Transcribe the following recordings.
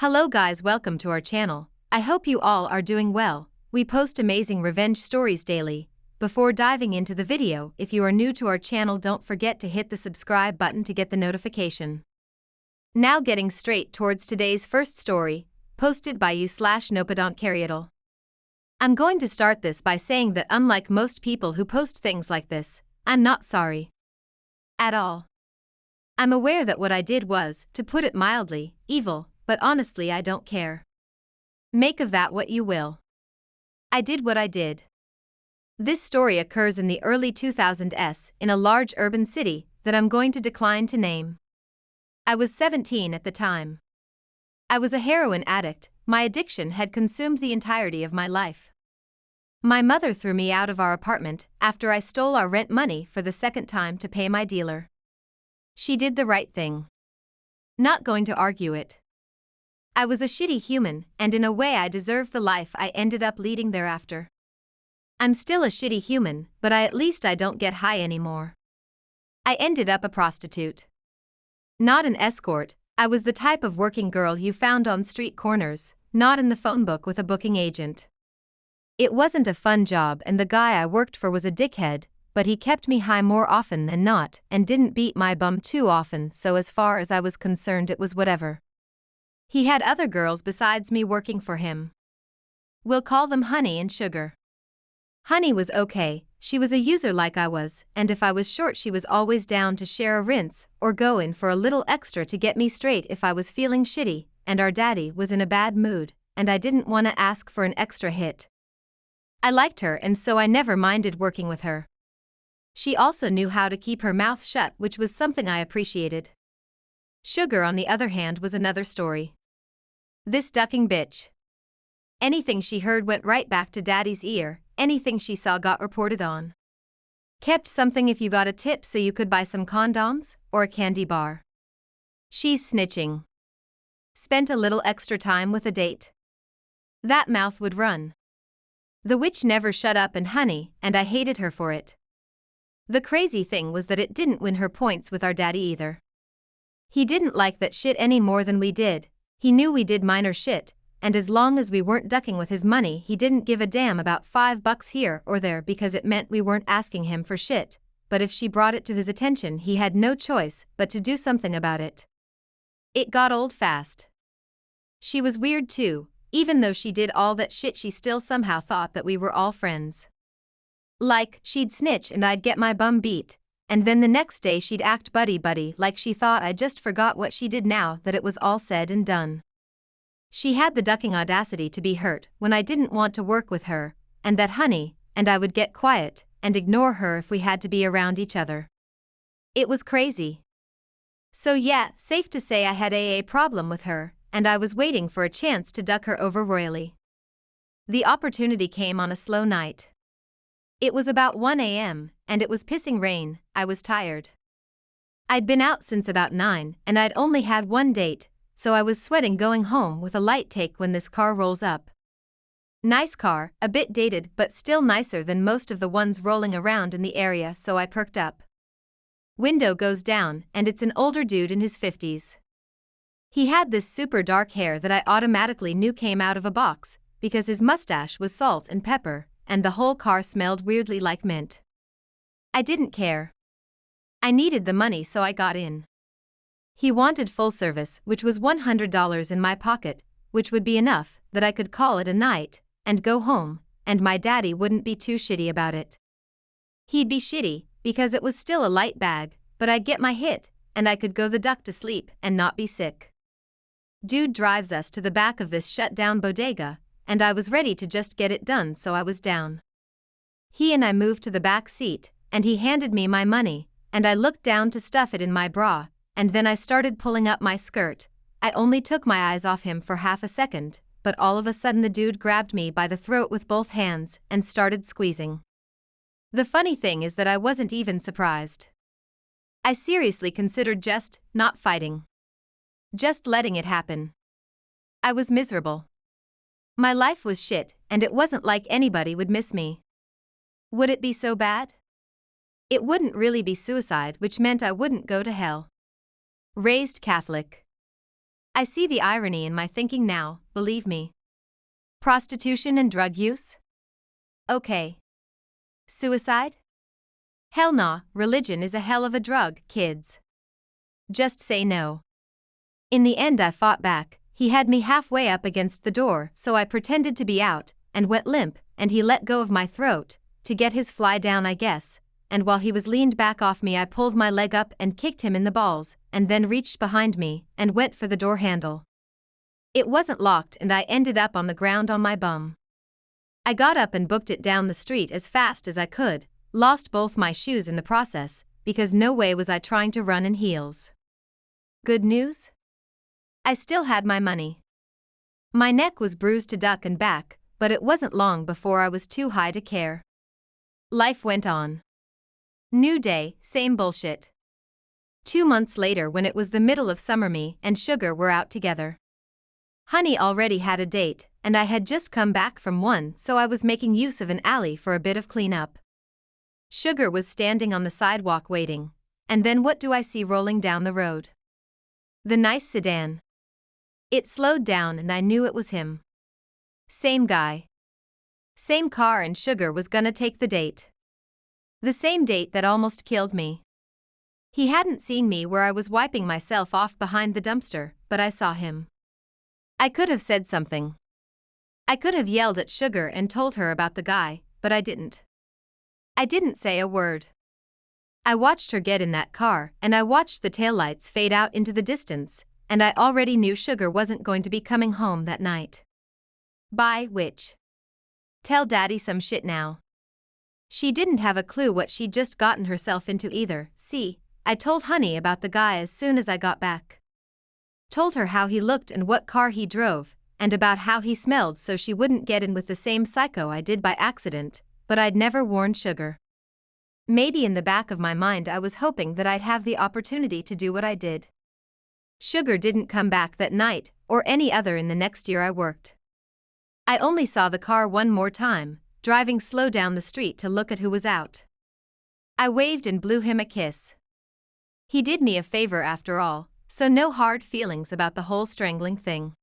Hello guys, welcome to our channel. I hope you all are doing well. We post amazing revenge stories daily. Before diving into the video, if you are new to our channel, don't forget to hit the subscribe button to get the notification. Now getting straight towards today's first story, posted by you/nopadontkariadal. I'm going to start this by saying that unlike most people who post things like this, I'm not sorry at all. I'm aware that what I did was, to put it mildly, evil, but honestly I don't care. Make of that what you will. I did what I did. This story occurs in the early 2000s in a large urban city that I'm going to decline to name. I was 17 at the time. I was a heroin addict. My addiction had consumed the entirety of my life. My mother threw me out of our apartment after I stole our rent money for the second time to pay my dealer. She did the right thing. Not going to argue it. I was a shitty human, and in a way I deserved the life I ended up leading thereafter. I'm still a shitty human, but at least I don't get high anymore. I ended up a prostitute. Not an escort. I was the type of working girl you found on street corners, not in the phone book with a booking agent. It wasn't a fun job, and the guy I worked for was a dickhead, but he kept me high more often than not and didn't beat my bum too often, so as far as I was concerned it was whatever. He had other girls besides me working for him. We'll call them Honey and Sugar. Honey was okay, she was a user like I was, and if I was short she was always down to share a rinse or go in for a little extra to get me straight if I was feeling shitty, and our daddy was in a bad mood, and I didn't want to ask for an extra hit. I liked her, and so I never minded working with her. She also knew how to keep her mouth shut, which was something I appreciated. Sugar, on the other hand, was another story. This ducking bitch. Anything she heard went right back to daddy's ear, anything she saw got reported on. Kept something if you got a tip so you could buy some condoms, or a candy bar. She's snitching. Spent a little extra time with a date. That mouth would run. The witch never shut up, and Honey, and I hated her for it. The crazy thing was that it didn't win her points with our daddy either. He didn't like that shit any more than we did. He knew we did minor shit, and as long as we weren't ducking with his money he didn't give a damn about $5 here or there because it meant we weren't asking him for shit, but if she brought it to his attention he had no choice but to do something about it. It got old fast. She was weird too, even though she did all that shit she still somehow thought that we were all friends. Like, she'd snitch and I'd get my bum beat, and then the next day she'd act buddy-buddy like she thought I just forgot what she did now that it was all said and done. She had the ducking audacity to be hurt when I didn't want to work with her, and that Honey and I would get quiet and ignore her if we had to be around each other. It was crazy. So yeah, safe to say I had a problem with her, and I was waiting for a chance to duck her over royally. The opportunity came on a slow night. It was about 1 a.m., and it was pissing rain. I was tired. I'd been out since about 9, and I'd only had one date, so I was sweating going home with a light take when this car rolls up. Nice car, a bit dated but still nicer than most of the ones rolling around in the area, so I perked up. Window goes down, and it's an older dude in his 50s. He had this super dark hair that I automatically knew came out of a box, because his mustache was salt and pepper, and the whole car smelled weirdly like mint. I didn't care. I needed the money, so I got in. He wanted full service, which was $100 in my pocket, which would be enough that I could call it a night and go home, and my daddy wouldn't be too shitty about it. He'd be shitty because it was still a light bag, but I'd get my hit, and I could go the duck to sleep and not be sick. Dude drives us to the back of this shut-down bodega, and I was ready to just get it done, so I was down. He and I moved to the back seat, and he handed me my money, and I looked down to stuff it in my bra, and then I started pulling up my skirt. I only took my eyes off him for half a second, but all of a sudden the dude grabbed me by the throat with both hands and started squeezing. The funny thing is that I wasn't even surprised. I seriously considered just not fighting. Just letting it happen. I was miserable. My life was shit, and it wasn't like anybody would miss me. Would it be so bad? It wouldn't really be suicide, which meant I wouldn't go to hell. Raised Catholic. I see the irony in my thinking now, believe me. Prostitution and drug use? Okay. Suicide? Hell nah, religion is a hell of a drug, kids. Just say no. In the end I fought back. He had me halfway up against the door, so I pretended to be out, and went limp, and he let go of my throat, to get his fly down I guess, and while he was leaned back off me I pulled my leg up and kicked him in the balls, and then reached behind me, and went for the door handle. It wasn't locked and I ended up on the ground on my bum. I got up and booked it down the street as fast as I could, lost both my shoes in the process, because no way was I trying to run in heels. Good news? I still had my money. My neck was bruised to duck and back, but it wasn't long before I was too high to care. Life went on. New day, same bullshit. 2 months later, when it was the middle of summer, me and Sugar were out together. Honey already had a date, and I had just come back from one, so I was making use of an alley for a bit of cleanup. Sugar was standing on the sidewalk waiting, and then what do I see rolling down the road? The nice sedan. It slowed down and I knew it was him. Same guy. Same car, and Sugar was gonna take the date. The same date that almost killed me. He hadn't seen me where I was wiping myself off behind the dumpster, but I saw him. I could have said something. I could have yelled at Sugar and told her about the guy, but I didn't. I didn't say a word. I watched her get in that car, and I watched the taillights fade out into the distance, and I already knew Sugar wasn't going to be coming home that night. Bye, Witch. Tell Daddy some shit now. She didn't have a clue what she'd just gotten herself into either. See, I told Honey about the guy as soon as I got back. Told her how he looked and what car he drove, and about how he smelled so she wouldn't get in with the same psycho I did by accident, but I'd never warned Sugar. Maybe in the back of my mind I was hoping that I'd have the opportunity to do what I did. Sugar didn't come back that night, or any other in the next year I worked. I only saw the car one more time, driving slow down the street to look at who was out. I waved and blew him a kiss. He did me a favor after all, so no hard feelings about the whole strangling thing.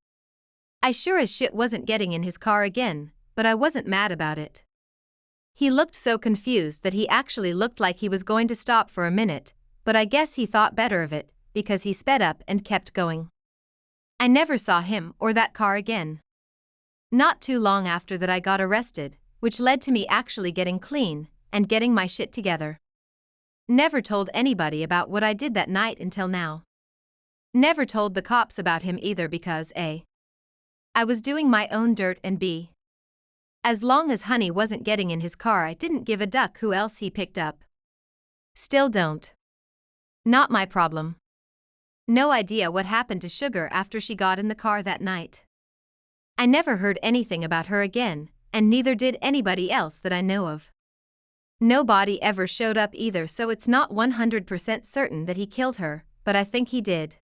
I sure as shit wasn't getting in his car again, but I wasn't mad about it. He looked so confused that he actually looked like he was going to stop for a minute, but I guess he thought better of it, because he sped up and kept going. I never saw him or that car again. Not too long after that I got arrested, which led to me actually getting clean and getting my shit together. Never told anybody about what I did that night until now. Never told the cops about him either because A, I was doing my own dirt, and B, as long as Honey wasn't getting in his car I didn't give a duck who else he picked up. Still don't. Not my problem. No idea what happened to Sugar after she got in the car that night. I never heard anything about her again, and neither did anybody else that I know of. Nobody ever showed up either, so it's not 100% certain that he killed her, but I think he did.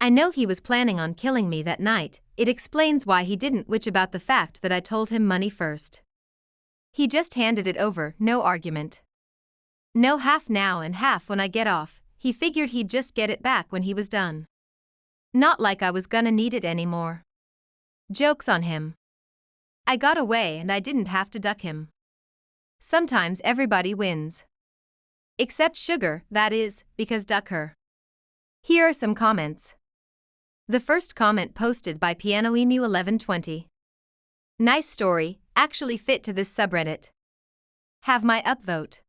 I know he was planning on killing me that night. It explains why he didn't witch about the fact that I told him money first. He just handed it over, no argument. No half now and half when I get off. He figured he'd just get it back when he was done. Not like I was gonna need it anymore. Joke's on him. I got away and I didn't have to duck him. Sometimes everybody wins. Except Sugar, that is, because duck her. Here are some comments. The first comment posted by PianoEmu1120. Nice story, actually fit to this subreddit. Have my upvote.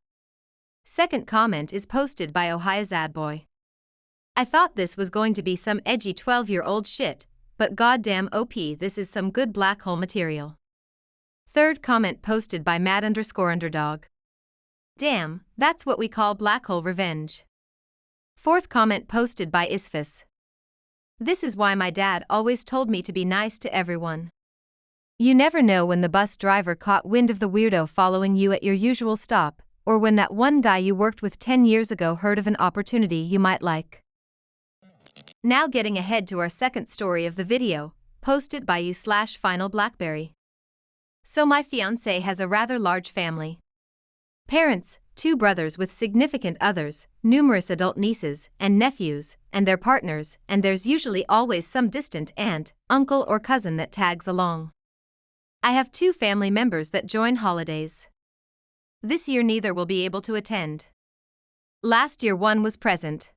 Second comment is posted by OhioZadBoy. I thought this was going to be some edgy 12-year-old shit, but goddamn OP, this is some good Blackhole material. Third comment posted by Mad_Underdog. Damn, that's what we call Blackhole revenge. Fourth comment posted by Isfis. This is why my dad always told me to be nice to everyone. You never know when the bus driver caught wind of the weirdo following you at your usual stop, or when that one guy you worked with 10 years ago heard of an opportunity you might like. Now getting ahead to our second story of the video, posted by you/FinalBlackberry. So my fiancé has a rather large family. Parents, 2 brothers with significant others, numerous adult nieces and nephews, and their partners, and there's usually always some distant aunt, uncle or cousin that tags along. I have 2 family members that join holidays. This year neither will be able to attend. Last year one was present.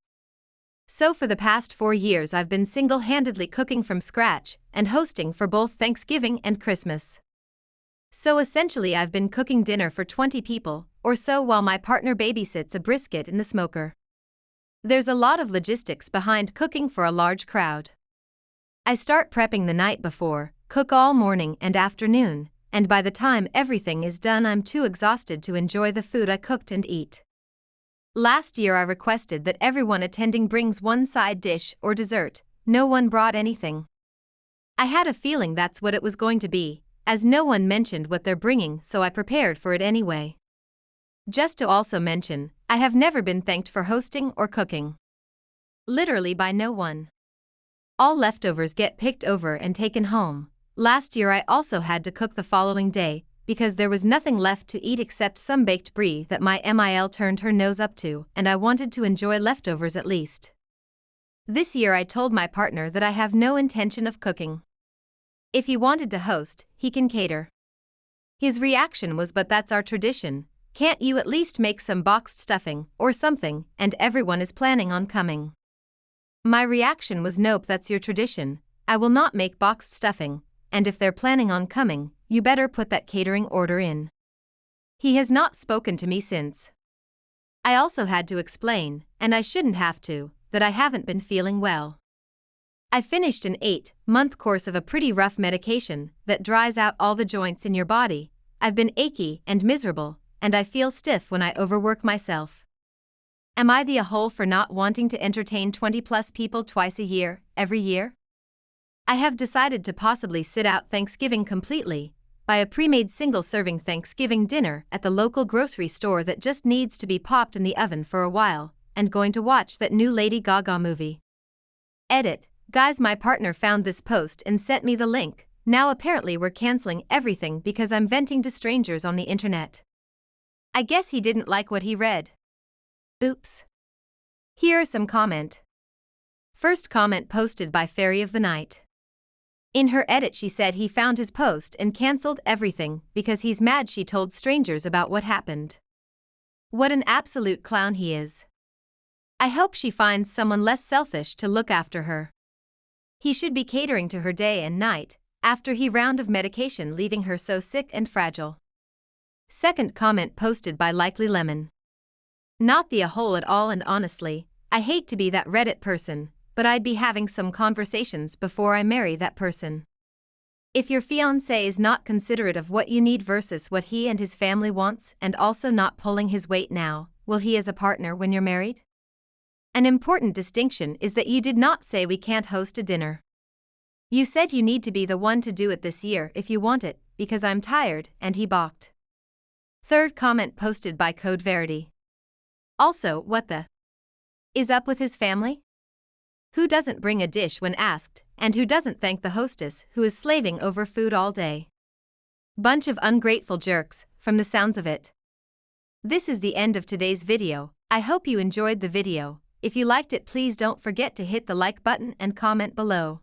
So for the past 4 years I've been single-handedly cooking from scratch and hosting for both Thanksgiving and Christmas. So essentially I've been cooking dinner for 20 people or so while my partner babysits a brisket in the smoker. There's a lot of logistics behind cooking for a large crowd. I start prepping the night before, cook all morning and afternoon, and by the time everything is done I'm too exhausted to enjoy the food I cooked and eat. Last year I requested that everyone attending brings one side dish or dessert. No one brought anything. I had a feeling that's what it was going to be, as no one mentioned what they're bringing, so I prepared for it anyway. Just to also mention, I have never been thanked for hosting or cooking. Literally by no one. All leftovers get picked over and taken home. Last year I also had to cook the following day, because there was nothing left to eat except some baked brie that my MIL turned her nose up to, and I wanted to enjoy leftovers at least. This year I told my partner that I have no intention of cooking. If he wanted to host, he can cater. His reaction was, "But that's our tradition, can't you at least make some boxed stuffing or something, and everyone is planning on coming?" My reaction was, "Nope, that's your tradition, I will not make boxed stuffing, and if they're planning on coming, you better put that catering order in." He has not spoken to me since. I also had to explain, and I shouldn't have to, that I haven't been feeling well. I finished an 8-month course of a pretty rough medication that dries out all the joints in your body. I've been achy and miserable, and I feel stiff when I overwork myself. Am I the a-hole for not wanting to entertain 20+ people twice a year, every year? I have decided to possibly sit out Thanksgiving completely, buy a pre-made single-serving Thanksgiving dinner at the local grocery store that just needs to be popped in the oven for a while, and going to watch that new Lady Gaga movie. Edit. Guys, my partner found this post and sent me the link. Now apparently we're canceling everything because I'm venting to strangers on the internet. I guess he didn't like what he read. Oops. Here are some comment. First comment posted by Fairy of the Night. In her edit she said he found his post and cancelled everything because he's mad she told strangers about what happened. What an absolute clown he is. I hope she finds someone less selfish to look after her. He should be catering to her day and night, after he round of medication leaving her so sick and fragile. Second comment posted by Likely Lemon. Not the a-hole at all, and honestly, I hate to be that Reddit person, but I'd be having some conversations before I marry that person. If your fiancé is not considerate of what you need versus what he and his family wants, and also not pulling his weight now, will he as a partner when you're married? An important distinction is that you did not say we can't host a dinner. You said you need to be the one to do it this year if you want it, because I'm tired, and he balked. Third comment posted by Code Verity. Also, what the is up with his family? Who doesn't bring a dish when asked, and who doesn't thank the hostess who is slaving over food all day? Bunch of ungrateful jerks, from the sounds of it. This is the end of today's video. I hope you enjoyed the video. If you liked it, please don't forget to hit the like button and comment below.